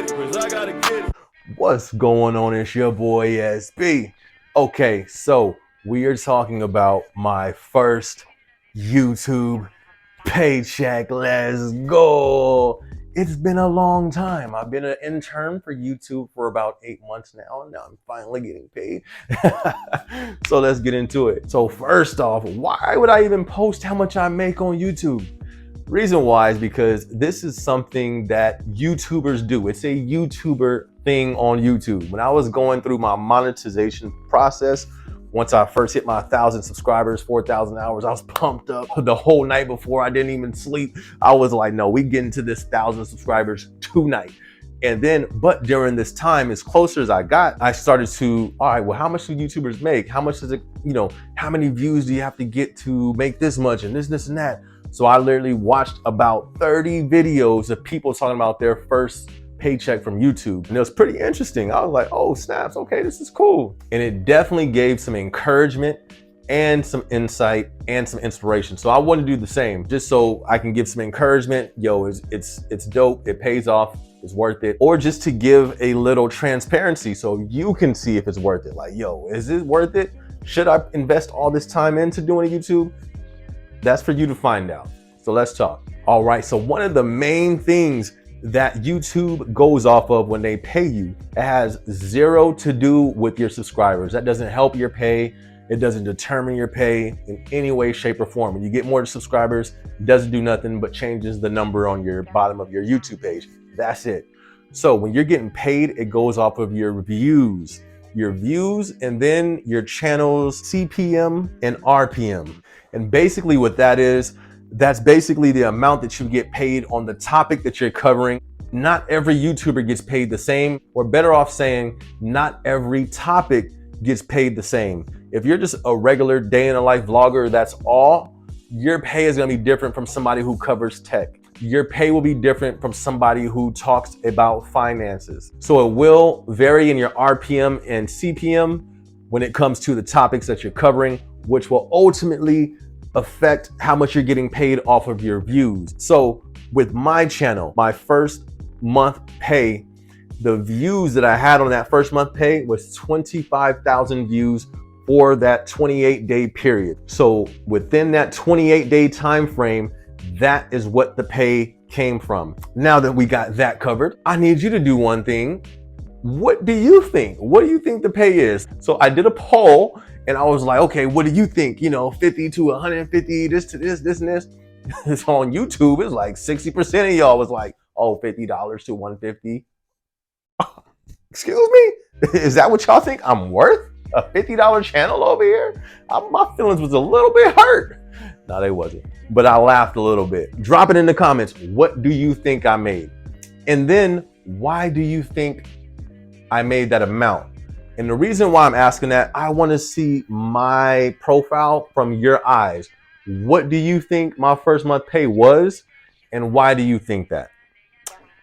get it, 'cause I gotta get it. What's going on? It's your boy SB. Okay, so we are talking about my first YouTube paycheck. Let's go. It's been a long time. I've been an intern for YouTube for about 8 months now, and now I'm finally getting paid. So let's get into it. So first off, why would I even post how much I make on YouTube? Reason why is because this is something that YouTubers do. It's a YouTuber thing on YouTube. When I was going through my monetization process, once I first hit my 1,000 subscribers, 4,000 hours, I was pumped up the whole night before. I didn't even sleep. I was like, no, we get into this 1,000 subscribers tonight. And then, but during this time, as closer as I got, I started to, all right, well, how much do YouTubers make? How much does it, how many views do you have to get to make this much and this and that? So I literally watched about 30 videos of people talking about their first paycheck from YouTube. And it was pretty interesting. I was like, oh, snaps, okay, this is cool. And it definitely gave some encouragement and some insight and some inspiration. So I want to do the same, just so I can give some encouragement. Yo, it's dope, it pays off, it's worth it. Or just to give a little transparency so you can see if it's worth it. Like, yo, is it worth it? Should I invest all this time into doing YouTube? That's for you to find out. So let's talk. All right, so one of the main things that YouTube goes off of when they pay you, it has zero to do with your subscribers. That doesn't help your pay. It doesn't determine your pay in any way, shape, or form. When you get more subscribers, it doesn't do nothing but changes the number on your bottom of your YouTube page. That's it. So when you're getting paid, it goes off of your views, and then your channel's CPM and RPM. And basically what that is, that's basically the amount that you get paid on the topic that you're covering. Not every YouTuber gets paid the same, or better off saying, not every topic gets paid the same. If you're just a regular day in a life vlogger, that's all, your pay is gonna be different from somebody who covers tech. Your pay will be different from somebody who talks about finances. So it will vary in your RPM and CPM when it comes to the topics that you're covering, which will ultimately affect how much you're getting paid off of your views. So with my channel, my first month pay, the views that I had on that first month pay was 25,000 views for that 28-day period. So within that 28-day time frame, that is what the pay came from. Now that we got that covered, I need you to do one thing. What do you think? What do you think the pay is? So I did a poll and I was like, okay, what do you think? 50 to 150, this to this and this. It's on YouTube. It's like 60% of y'all was like, oh, $50 to 150. Excuse me? Is that what y'all think I'm worth? A $50 channel over here? My feelings was a little bit hurt. No, they wasn't. But I laughed a little bit. Drop it in the comments. What do you think I made? And then why do you think I made that amount? And the reason why I'm asking that, I want to see my profile from your eyes. What do you think my first month pay was? And why do you think that?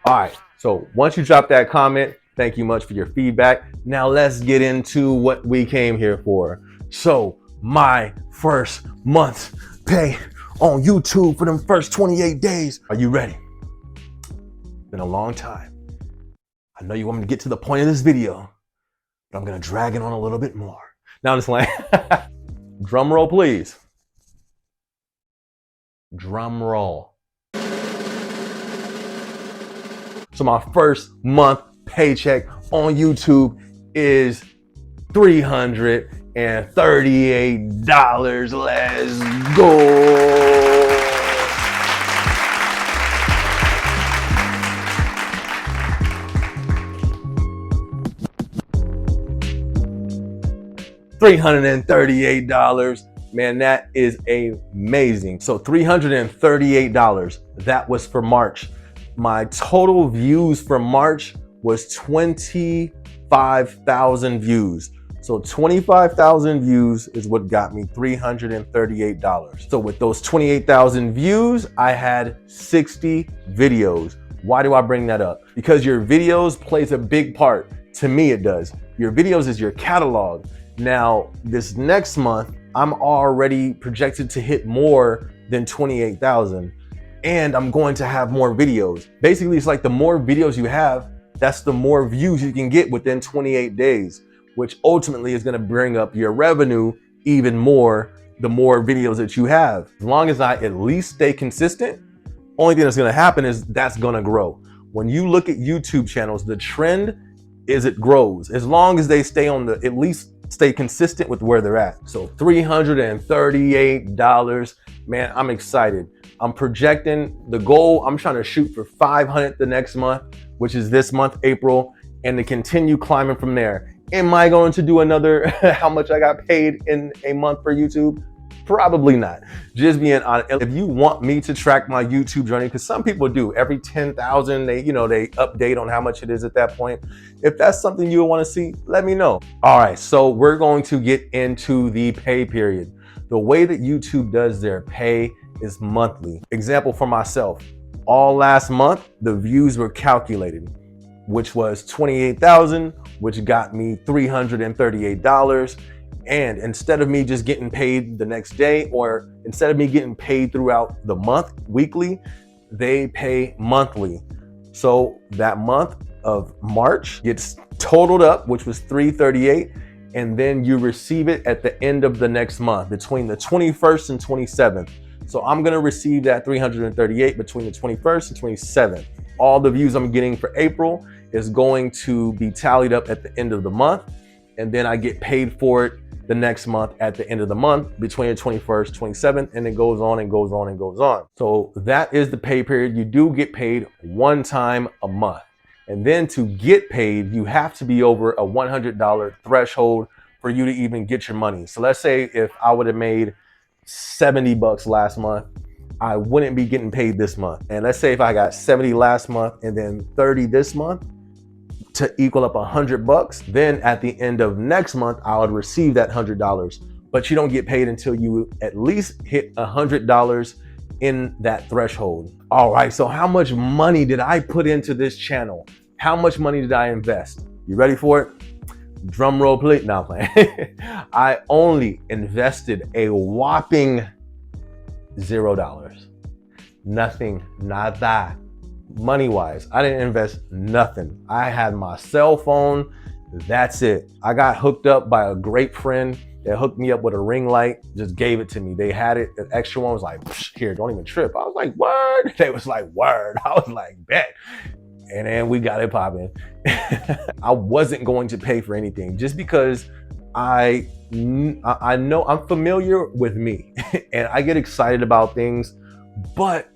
All right. So once you drop that comment, thank you much for your feedback. Now let's get into what we came here for. So my first month pay on YouTube for them first 28 days. Are you ready? Been a long time. I know you want me to get to the point of this video, but I'm gonna drag it on a little bit more. Now I'm just like, drum roll, please. Drum roll. So my first month paycheck on YouTube is $338. Let's go. $338. Man, that is amazing. So $338, that was for March. My total views for March was 25,000 views. So 25,000 views is what got me $338. So with those 28,000 views, I had 60 videos. Why do I bring that up? Because your videos plays a big part. To me, it does. Your videos is your catalog. Now, this next month, I'm already projected to hit more than 28,000, and I'm going to have more videos. Basically, it's like the more videos you have, That's the more views you can get within 28 days, which ultimately is going to bring up your revenue even more the more videos that you have. As long as I at least stay consistent, only thing that's going to happen is that's going to grow. When you look at YouTube channels, the trend is it grows as long as they stay on the, at least stay consistent with where they're at. So $338, man, I'm excited. I'm projecting the goal. I'm trying to shoot for 500 the next month, which is this month, April, and to continue climbing from there. Am I going to do another how much I got paid in a month for YouTube? Probably not. Just being honest. If you want me to track my YouTube journey, because some people do, every 10,000, they update on how much it is at that point. If that's something you want to see, let me know. All right, so we're going to get into the pay period. The way that YouTube does their pay is monthly. Example for myself, all last month, the views were calculated, which was 28,000, which got me $338. And instead of me just getting paid the next day, or instead of me getting paid throughout the month weekly, they pay monthly. So that month of March gets totaled up, which was $338, and then you receive it at the end of the next month, between the 21st and 27th. So I'm gonna receive that $338 between the 21st and 27th. All the views I'm getting for April is going to be tallied up at the end of the month, and then I get paid for it the next month at the end of the month between the 21st, 27th, and it goes on and goes on and goes on. So that is the pay period. You do get paid one time a month. And then to get paid, you have to be over a $100 threshold for you to even get your money. So let's say if I would have made 70 bucks last month, I wouldn't be getting paid this month. And let's say if I got 70 last month and then 30 this month, to equal up 100 bucks, then at the end of next month, I would receive that $100. But you don't get paid until you at least hit $100 in that threshold. All right, so how much money did I put into this channel? How much money did I invest? You ready for it? Drum roll, please. No, I'm playing. I only invested a whopping $0. Nothing, nada. Money-wise, I didn't invest nothing. I had my cell phone, that's it. I got hooked up by a great friend that hooked me up with a ring light, just gave it to me. They had it, an extra one was like, here, don't even trip. I was like, word? They was like, word. I was like, bet. And then we got it popping. I wasn't going to pay for anything just because I know I'm familiar with me and I get excited about things, but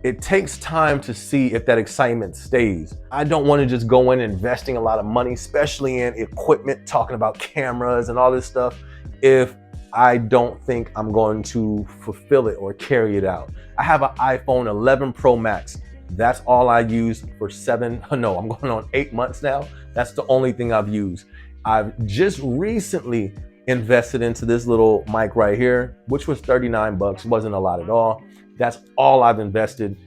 it takes time to see if that excitement stays. I don't want to just go in investing a lot of money, especially in equipment, talking about cameras and all this stuff, if I don't think I'm going to fulfill it or carry it out. I have an iPhone 11 Pro Max. That's all I use for I'm going on 8 months now. That's the only thing I've used. I've just recently invested into this little mic right here, which was 39 bucks, wasn't a lot at all. That's all I've invested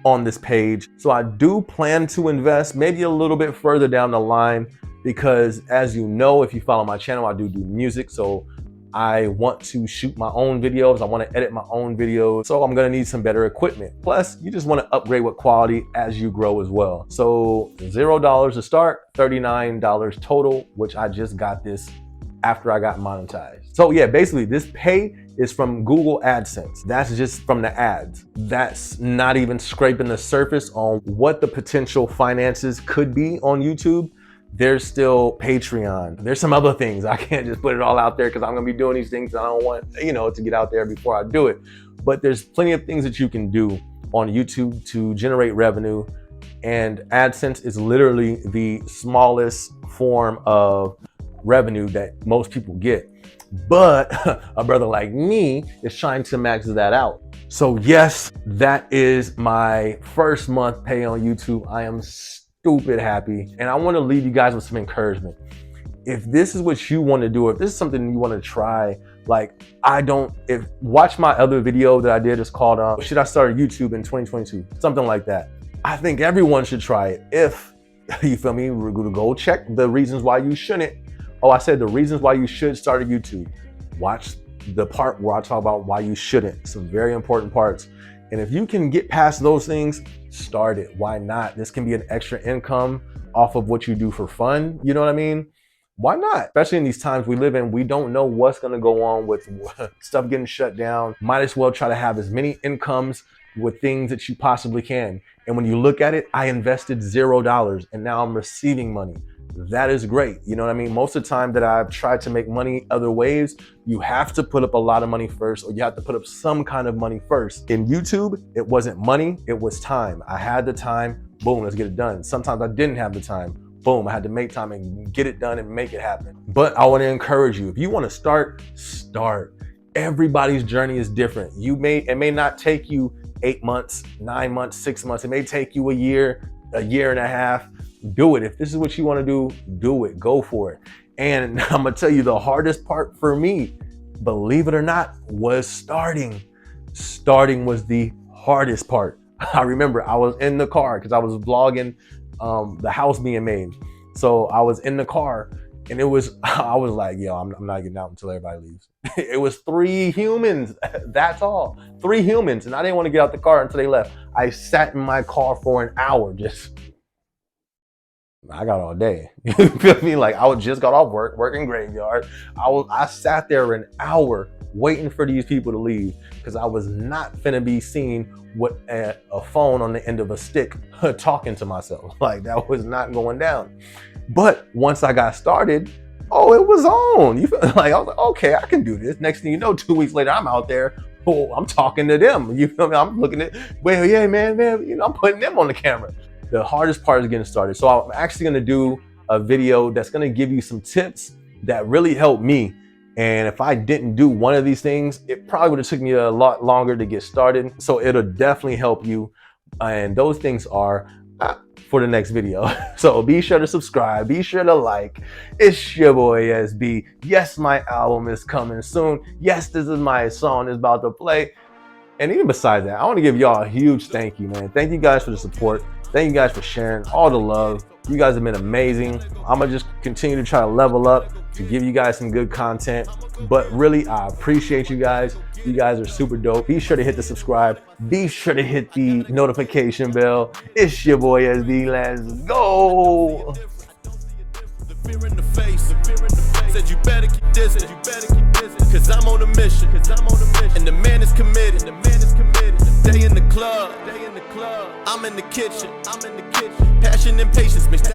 on this page. So I do plan to invest maybe a little bit further down the line because, as you know, if you follow my channel, I do music. So I want to shoot my own videos. I want to edit my own videos. So I'm going to need some better equipment. Plus, you just want to upgrade with quality as you grow as well. So $0 to start, $39 total, which I just got this after I got monetized. So yeah, basically this pay is from Google AdSense. That's just from the ads. That's not even scraping the surface on what the potential finances could be on YouTube. There's still Patreon. There's some other things. I can't just put it all out there because I'm gonna be doing these things and I don't want, to get out there before I do it. But there's plenty of things that you can do on YouTube to generate revenue. And AdSense is literally the smallest form of revenue that most people get. But a brother like me is trying to max that out. So yes, that is my first month pay on YouTube. I am stupid happy. And I want to leave you guys with some encouragement. If this is what you want to do, if this is something you want to try, watch my other video that I did. It's called, should I start a YouTube in 2022? Something like that. I think everyone should try it. If, you feel me, we're going to go check the reasons why you shouldn't. Oh, I said the reasons why you should start a YouTube. Watch the part where I talk about why you shouldn't. Some very important parts. And if you can get past those things, start it. Why not? This can be an extra income off of what you do for fun, you know what I mean? Why not? Especially in these times we live in, we don't know what's going to go on with stuff getting shut down. Might as well try to have as many incomes with things that you possibly can. And when you look at it, I invested $0 and now I'm receiving money. That is great. You know what I mean? Most of the time that I've tried to make money other ways, you have to put up a lot of money first, or you have to put up some kind of money first. In YouTube, it wasn't money, it was time. I had the time, boom, let's get it done. Sometimes I didn't have the time. Boom, I had to make time and get it done and make it happen. But I want to encourage you, if you want to start. Everybody's journey is different. It may not take you 8 months, 9 months, 6 months. It may take you a year and a half. Do it. If this is what you want to do it. Go for it. And I'm going to tell you, the hardest part for me, believe it or not, was starting. Starting was the hardest part. I remember I was in the car because I was vlogging the house being made. So I was in the car and I was like, yo, I'm not getting out until everybody leaves. It was 3 humans. That's all. 3 humans. And I didn't want to get out the car until they left. I sat in my car for an hour. I got all day. You feel me? Like I just got off working graveyard. I sat there an hour waiting for these people to leave because I was not finna be seen with a phone on the end of a stick talking to myself. Like that was not going down. But once I got started, oh, it was on. You feel like I was like, okay, I can do this. Next thing you know, 2 weeks later, I'm out there. Oh, I'm talking to them. You feel me? I'm looking at, well, yeah, man, you know, I'm putting them on the camera. The hardest part is getting started. So I'm actually gonna do a video that's gonna give you some tips that really helped me. And if I didn't do one of these things, it probably would have took me a lot longer to get started. So it'll definitely help you. And those things are for the next video. So be sure to subscribe, be sure to like. It's your boy SB. Yes, my album is coming soon. Yes, this is my song is about to play. And even besides that, I want to give y'all a huge thank you, man. Thank you guys for the support. Thank you guys for sharing all the love. You guys have been amazing. I'm gonna just continue to try to level up to give you guys some good content. But really, I appreciate you guys. You guys are super dope. Be sure to hit the subscribe. Be sure to hit the notification bell. It's your boy SB. Let's go. Said you better keep this, cause I'm on a mission, and the man is committed, Day in the club, I'm in the kitchen, passion and patience mixed